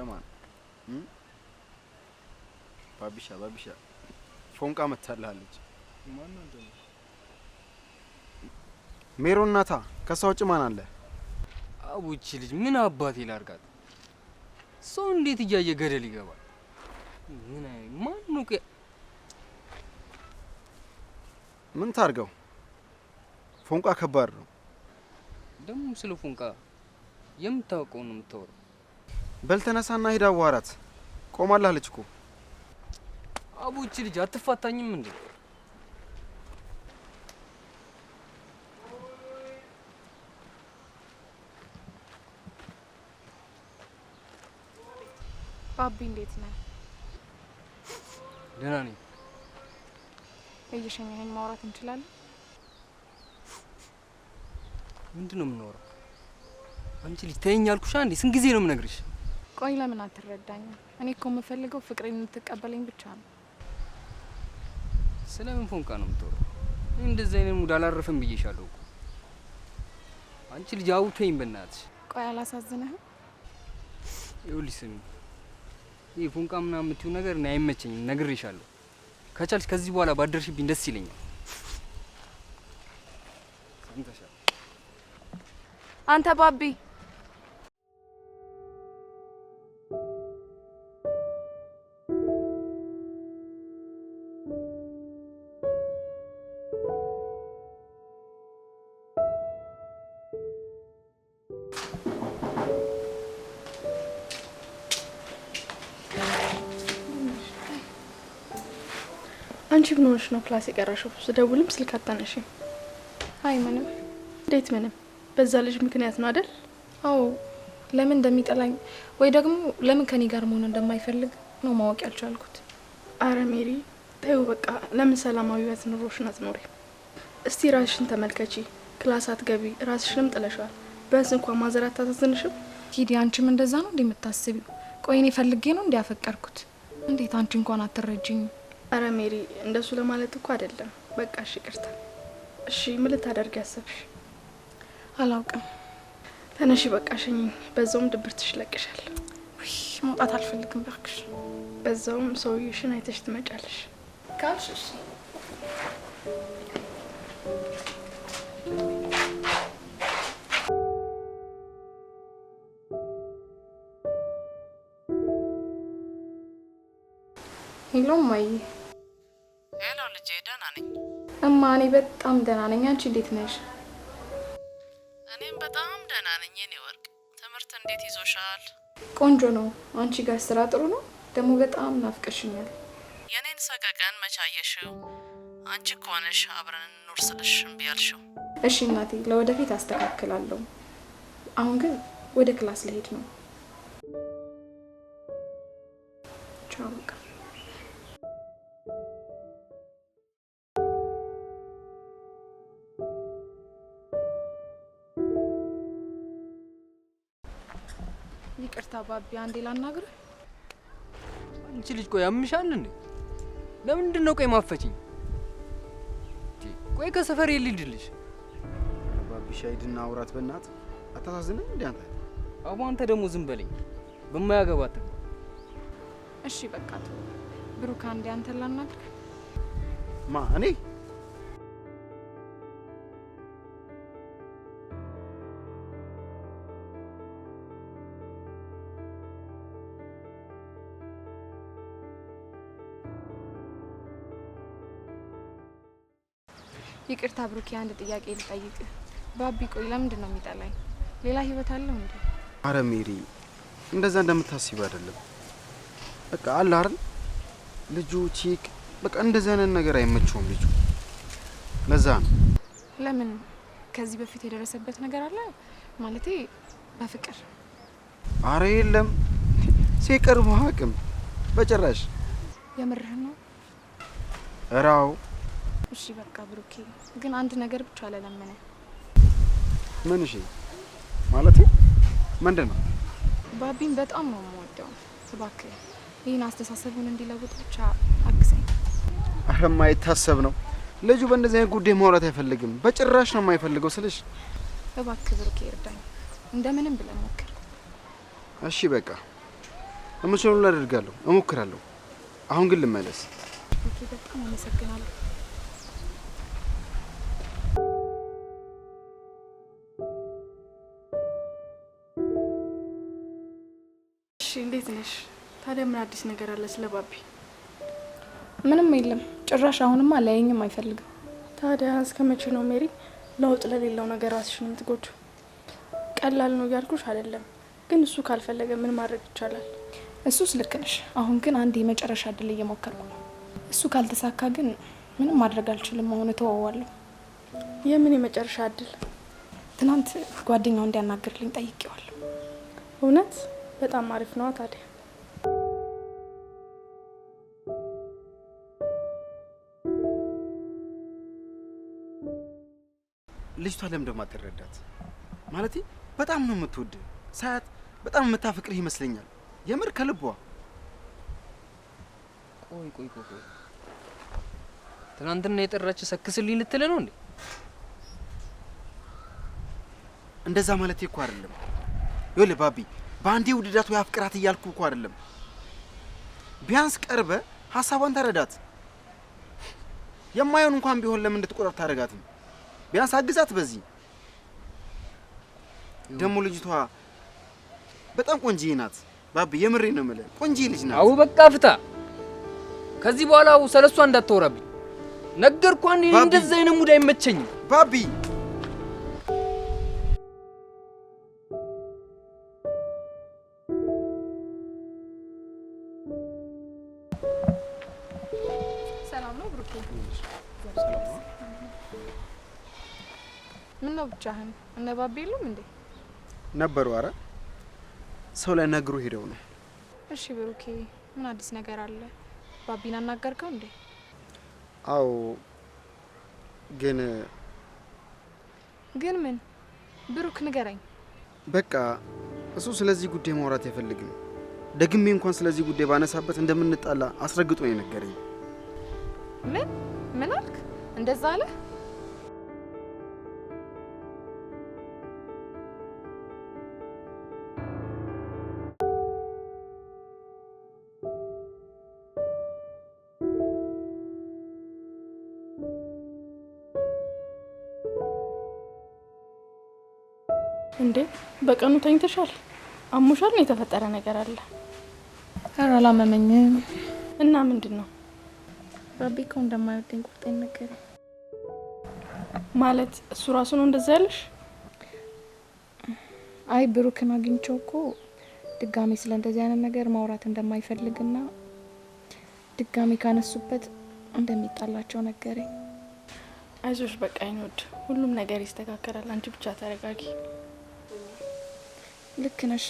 ማን ባቢሻ ፎንቃ መታለች ማን ነው እንዴ ሜሮን ናታ ከሷ ውጭ ማን አለ አቡቺ ልጅ ምን አባቴ ላርጋት ሰው እንዴት እያየ ገደል ይገባል ምን አይ ማን ነው ምን ታርገው ፎንቃ ከባድ ነው ደሞ ስለ ፎንቃ የምታውቀው ነው የምታወራው በልተነሳና ሄዳ ዋራት ቆማላለች እኮ አቡቺ ልጅ አትፋታኝም እንዴ ባቢ እንዴት ነህ ደህና ነኝ እየሸኘኸኝ ማውራት እንችላለን ምንድነው የምናወራው አንቺ ልጅ ተይኝ አልኩሽ አንዴ ስንት ጊዜ ነው የምነግርሽ ቆይ ለምን አትረዳኝም እኔ እኮ የምፈልገው ፍቅሬን እንድትቀበለኝ ብቻ ነው ስለምን ፎንቃ ነው የምታወራው እንደዚህ አይነት ሙድ አላረፈም ብዬሻለሁ እኮ አንቺ ልጅ አውቶኝ በእናትሽ ቆይ አላሳዝነህም ይኸውልሽ ስሚ ይሄ ፎንቃ ምናምን የምትይው ነገር እኔ አይመቸኝም ነግሬሻለሁ ከቻልሽ ከዚህ በኋላ ባደርሽብኝ ደስ ይለኛል ሰምተሻል አንተ ባቢ አንቺ ምን ሆነሽ ነው ክላስ የቀረሽው? ስደውልም ስልክ አታነሺም። አይ ምንም። እንዴት ምንም? በዛ ልጅ ምክንያት ነው አይደል? አዎ ለምን እንደሚጠላኝ ወይ ደግሞ ለምን ከኔ ጋር መሆን እንደማይፈልግ ነው ማወቅ ያልቻልኩት። አረ ሜሪ ተይው በቃ። ለምን ሰላማዊ ህይወት ኑሮሽን አትኖሪ? እስቲ ራስሽን ተመልከቺ። ክላስ አትገቢ፣ ራስሽንም ጥለሻል። በስ እንኳን ማዘር አታሳዝንሽም? ሂዲ አንቺም እንደዛ ነው እንደምታስቢው? ቆይ እኔ ፈልጌ ነው እንዲያፈቀርኩት። እንዴት አንቺ እንኳን አትረጂኝ? አረ ሜሪ እንደሱ ለማለት እኮ አይደለም። በቃ እሺ ይቅርታ። እሺ ምን ልታደርጊ ያሰብሽ? አላውቅም። ተነሺ በቃ ሸኝኝ። በዛውም ድብርትሽ ለቅሻል። መውጣት አልፈልግም እባክሽ። በዛውም ሰውዬሽን አይተሽ ትመጫለሽ ካልሽ እሺ። ሄሎ ማይ። ሄሎ ልጄ ደህና ነኝ እማ። እኔ በጣም ደህና ነኝ። አንቺ እንዴት ነሽ? እኔም በጣም ደህና ነኝ የኔ ወርቅ። ትምህርት እንዴት ይዞሻል? ቆንጆ ነው። አንቺ ጋር ስራ ጥሩ ነው? ደግሞ በጣም ናፍቀሽኛል። የኔን ሰቀቀን መቻየሽው? አንቺ እኮ ነሽ አብረን እንኖር ስልሽ እምቢ ያልሽው። እሺ እናቴ፣ ለወደፊት አስተካክላለሁ። አሁን ግን ወደ ክላስ ልሄድ ነው። ቻው በቃ። ይቅርታ ባቢ፣ አንዴ ላናግር። አንቺ ልጅ ቆይ አምሻል እንዴ? ለምንድን ነው ቆይ ማፈችኝ? ቆይ ከሰፈር ይልድልሽ ባቢ ሻይድና አውራት በእናት አታሳዝነኝ እንዴ አንተ? አቡ አንተ ደግሞ ዝም በለኝ በማያገባት። እሺ በቃ ተው። ብሩክ አንዴ አንተ ላናግር። ማ እኔ? ይቅርታ ብሩክ፣ አንድ ጥያቄ ልጠይቅ። ባቢ ቆይ ለምንድን ነው የሚጠላኝ? ሌላ ህይወት አለው እንዴ? አረ ሜሪ እንደዛ እንደምታስብ አይደለም። በቃ አለ አይደል ልጁ ቺክ፣ በቃ እንደዛ አይነት ነገር አይመቸውም ልጁ። ለዛ ነው። ለምን? ከዚህ በፊት የደረሰበት ነገር አለ ማለቴ በፍቅር? አረ የለም ሲቀርቡ አቅም በጭራሽ። የምርህ ነው? እራው እሺ በቃ ብሩኬ፣ ግን አንድ ነገር ብቻ ለለመነ። ምን? እሺ ማለት ምንድነው? ባቢን በጣም ነው የምወደው። እባክህ ይህን አስተሳሰቡን እንዲለውጥ ብቻ አግዘኝ። አረ የማይታሰብ ነው ልጁ። በእንደዚህ አይነት ጉዳይ ማውራት አይፈልግም በጭራሽ ነው የማይፈልገው ስልሽ። እባክህ ብሩኬ እርዳኝ፣ እንደምንም ብለህ ሞክር። እሺ በቃ እምችለውን ላደርጋለሁ፣ እሞክራለሁ። አሁን ግን ልመለስ። ኦኬ፣ በጣም አመሰግናለሁ። እሺ፣ እንዴት ነሽ? ታዲያ ምን አዲስ ነገር አለ ስለ ባቢ? ምንም የለም ጭራሽ። አሁንማ ላየኝም አይፈልግም። ታዲያ እስከ መቼ ነው ሜሪ ለውጥ ለሌለው ነገር ራስሽን የምትጎጁ? ቀላል ነው እያልኩሽ አይደለም፣ ግን እሱ ካልፈለገ ምን ማድረግ ይቻላል? እሱስ ልክ ነሽ። አሁን ግን አንድ የመጨረሻ እድል እየሞከርኩ ነው። እሱ ካልተሳካ ግን ምንም ማድረግ አልችልም። አሁን እተወዋለሁ። የምን የመጨረሻ እድል? ትናንት ጓደኛው እንዲያናግርልኝ ጠይቄዋለሁ። እውነት? በጣም አሪፍ ነዋ። ታዲያ ልጅቷ ለምን እንደማትረዳት ማለቴ በጣም ነው የምትወድ ሳያት በጣም የምታፈቅርህ ይመስለኛል። የምር ከልቧ። ቆይ ትናንትና የጠራች ሰክስልኝ ልትል ነው እንዴ? እንደዛ ማለት እኮ አይደለም። ይኸውልህ ባቢ፣ በአንዴ ውድዳት ወይ አፍቅራት እያልኩ እኮ አይደለም። ቢያንስ ቀርበ ሀሳቧን ተረዳት። የማይሆን እንኳን ቢሆን ለምን እንድትቆረብ ታደርጋትም? ቢያንስ አግዛት። በዚህ ደግሞ ልጅቷ በጣም ቆንጂዬ ናት ባቢ፣ የምሬ ነው የምልህ፣ ቆንጂዬ ልጅ ናት። አው በቃ ፍታ። ከዚህ በኋላ ስለሷ እንዳታወራብኝ ነገርኩህ። እኔ እንደዛ አይነት ሙድ አይመቸኝም ባቢ። ሰላም ነው ብሩኬ? ምን ነው ብቻህን? እነ ባቢ የሉም እንዴ? ነበሩ። አረ ሰው ላይ ነግሩ ሄደው ነው። እሺ ብሩኬ፣ ምን አዲስ ነገር አለ? ባቢን አናገርከው እንዴ? አዎ፣ ግን ምን? ብሩክ ንገረኝ። በቃ እሱ ስለዚህ ጉዳይ ማውራት አይፈልግም። ደግሜ እንኳን ስለዚህ ጉዳይ ባነሳበት እንደምንጣላ አስረግጦ ነው የነገረኝ። ምን አልክ? እንደዛ አለ? እንዴ በቀኑ ተኝተሻል? አሞሻል? ነው የተፈጠረ ነገር አለ? ኧረ አላመመኝም። እና ምንድን ነው? ባቢ እኮ እንደማይወደኝ ቁርጤን ነገረኝ። ማለት እሱ ራሱ ነው እንደዛ ያለሽ? አይ ብሩክን አግኝቼው እኮ ድጋሚ ስለ እንደዚህ አይነት ነገር ማውራት እንደማይፈልግና ድጋሚ ካነሱበት እንደሚጣላቸው ነገረኝ። አይዞሽ በቃ ይኖድ፣ ሁሉም ነገር ይስተካከላል። አንቺ ብቻ ተረጋጊ። ልክ ነሽ።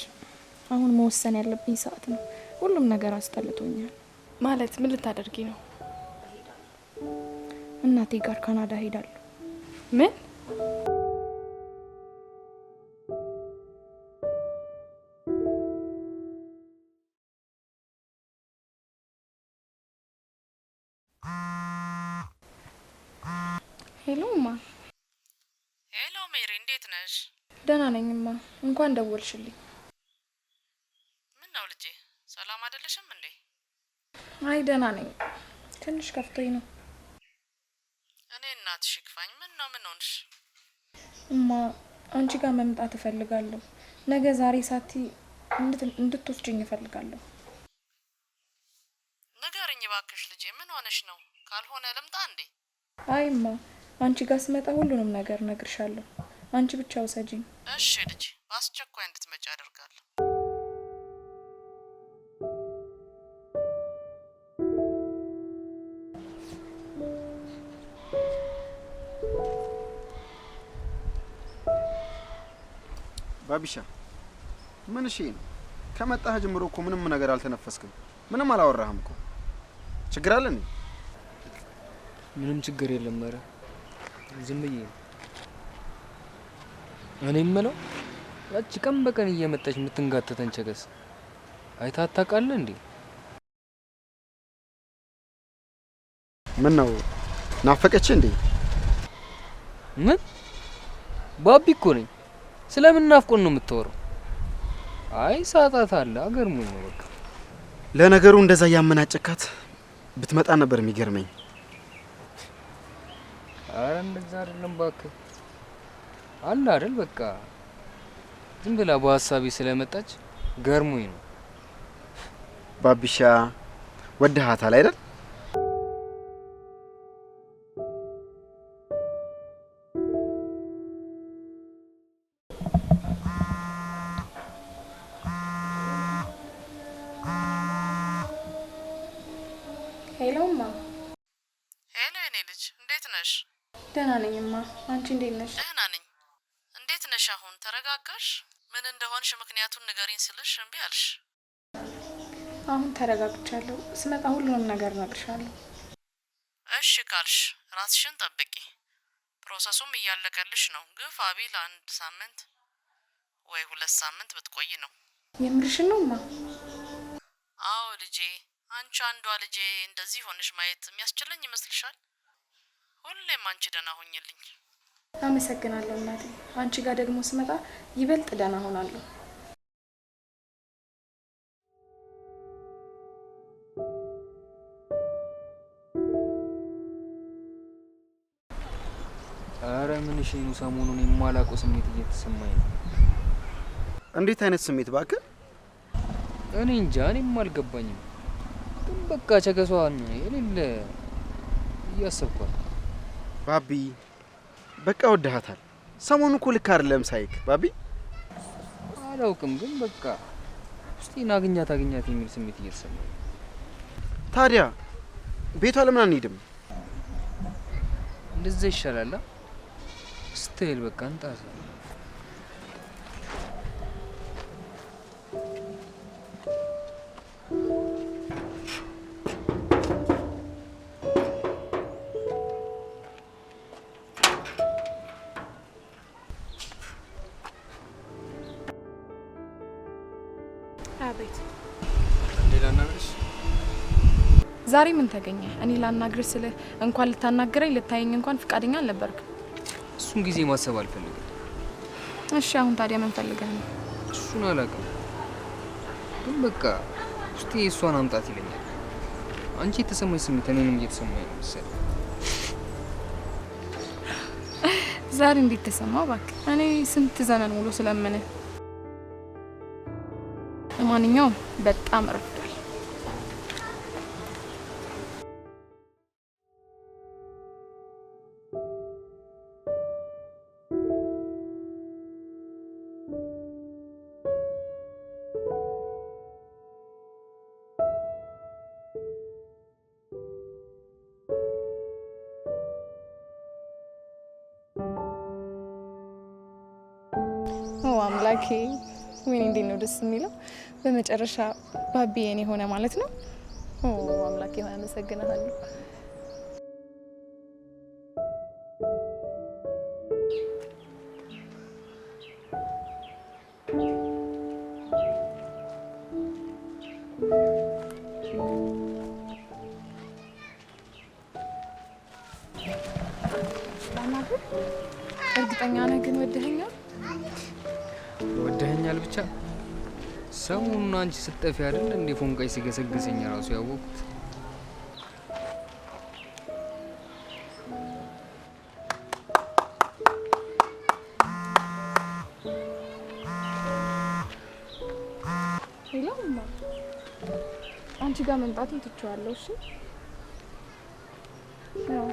አሁን መወሰን ያለብኝ ሰዓት ነው። ሁሉም ነገር አስጠልቶኛል። ማለት ምን ልታደርጊ ነው? እናቴ ጋር ካናዳ ሄዳለሁ። ምን? ሄሎ እማ። ሄሎ ሜሪ፣ እንዴት ነሽ? ደህና ነኝ እማ። እንኳን ደወልሽልኝ። ምን ነው ልጄ፣ ሰላም አይደለሽም እንዴ? አይ ደህና ነኝ፣ ትንሽ ከፍቶኝ ነው። እኔ እናትሽ ይክፋኝ። ምን ሆንሽ? እማ አንቺ ጋር መምጣት እፈልጋለሁ። ነገ ዛሬ ሳቲ እንድትወስጂኝ እፈልጋለሁ። ንገሪኝ እባክሽ ልጄ፣ ምን ሆነሽ ነው? ካልሆነ ልምጣ እንዴ? አይ እማ፣ አንቺ ጋር ስመጣ ሁሉንም ነገር እነግርሻለሁ። አንቺ ብቻ ውሰጂኝ። እሺ ልጅ፣ በአስቸኳይ እንድትመጪ አደርጋለሁ። ባቢሻ፣ ምን እሺ ነው? ከመጣህ ጀምሮ እኮ ምንም ነገር አልተነፈስክም። ምንም አላወራህም እኮ። ችግር አለ እንዴ? ምንም ችግር የለም። ኧረ ዝም ብዬ ነው። እኔ የምለው ያቺ ቀን በቀን እየመጣች የምትንጋተተን ቸገስ አይታት ታውቃለህ እንዴ? ምን ነው ናፈቀች እንዴ? ምን? ባቢ እኮ ነኝ። ስለምን ናፍቆን ነው የምታወራው? አይ ሳጣት አለ አገርሞኝ ነው በቃ። ለነገሩ እንደዛ ያመናጨካት ብትመጣ ነበር የሚገርመኝ። አረ እንደዛ አይደለም እባክህ አለ አይደል በቃ ዝም ብላ በሐሳቤ ስለመጣች ገርሞኝ ነው። ባቢሻ ወደሃታል አይደል? ሄሎማ። ሄሎ የኔ ልጅ እንዴት ነሽ? ደህና ነኝማ። አንቺ እንዴት ነሽ? ደህና ነኝ። እንዴት ነሽ? አሁን ተረጋጋሽ? ምን እንደሆንሽ ምክንያቱን ንገሪኝ ስልሽ እምቢ አልሽ። አሁን ተረጋግቻለሁ። ስመጣ ሁሉንም ነገር እነግርሻለሁ። እሺ ካልሽ ራስሽን ጠብቂ። ፕሮሰሱም እያለቀልሽ ነው። ግፋ ቢል 1 ሳምንት ወይ 2 ሳምንት ብትቆይ ነው። የምርሽን ነውማ? አዎ ልጄ፣ አንቺ አንዷ ልጄ እንደዚህ ሆነሽ ማየት የሚያስችለኝ ይመስልሻል? ሁሌም አንቺ ደህና ሆኝልኝ። አመሰግናለሁ እናቴ። አንቺ ጋር ደግሞ ስመጣ ይበልጥ ደህና ሆናለሁ። አረ ምን እሺ ነው ሰሞኑን የማላውቀው ስሜት እየተሰማኝ ነው። እንዴት አይነት ስሜት እባክህ? እኔ እንጃ እኔም አልገባኝም። ግን በቃ ቸገሷን የሌለ እያሰብኳት። ባቢ በቃ ወደሃታል። ሰሞኑን እኮ ልክ አይደለም ሳይክ ባቢ። አላውቅም ግን በቃ እስቲ ናግኛት አግኛት የሚል ስሜት እየተሰማኝ። ታዲያ ቤቷ ለምን አንሄድም? እንደዛ ይሻላል። ስትሄድ በቃ እንጣሳ። አቤት። ሌላ እናግርሽ። ዛሬ ምን ተገኘ? እኔ ላናግርህ ስልህ እንኳን ልታናግረኝ ልታየኝ እንኳን ፍቃደኛ አልነበርክም። እሱን ጊዜ ማሰብ አልፈልግም። እሺ አሁን ታዲያ ምን ፈልገህ ነው? እሱን አላውቅም ግን በቃ ውስጤ እሷን አምጣት ይለኛል። አንቺ የተሰማኝ ስሜት እኔንም እየተሰማኝ ነው መሰለኝ። ዛሬ እንዴት ተሰማው? እባክህ እኔ ስንት ዘመን ሙሉ ስለምንህ። ለማንኛውም በጣም ረፍዷል። አምላኬ ወይኔ እንዴት ነው ደስ የሚለው። በመጨረሻ ባቢ የኔ ሆነ ማለት ነው። አምላኬ ሆነ አመሰግናለሁ። እርግጠኛ ነህ ግን ወደኸኛል? ወደኸኛል ብቻ ሰሞኑን አንቺ ስትጠፊ አይደል እንዴ ፎንቃይ ሲገሰግሰኝ ራሱ ያወቅኩት። ሄሎማ፣ አንቺ ጋር መምጣቱን ትቼዋለሁ። እሺ ያው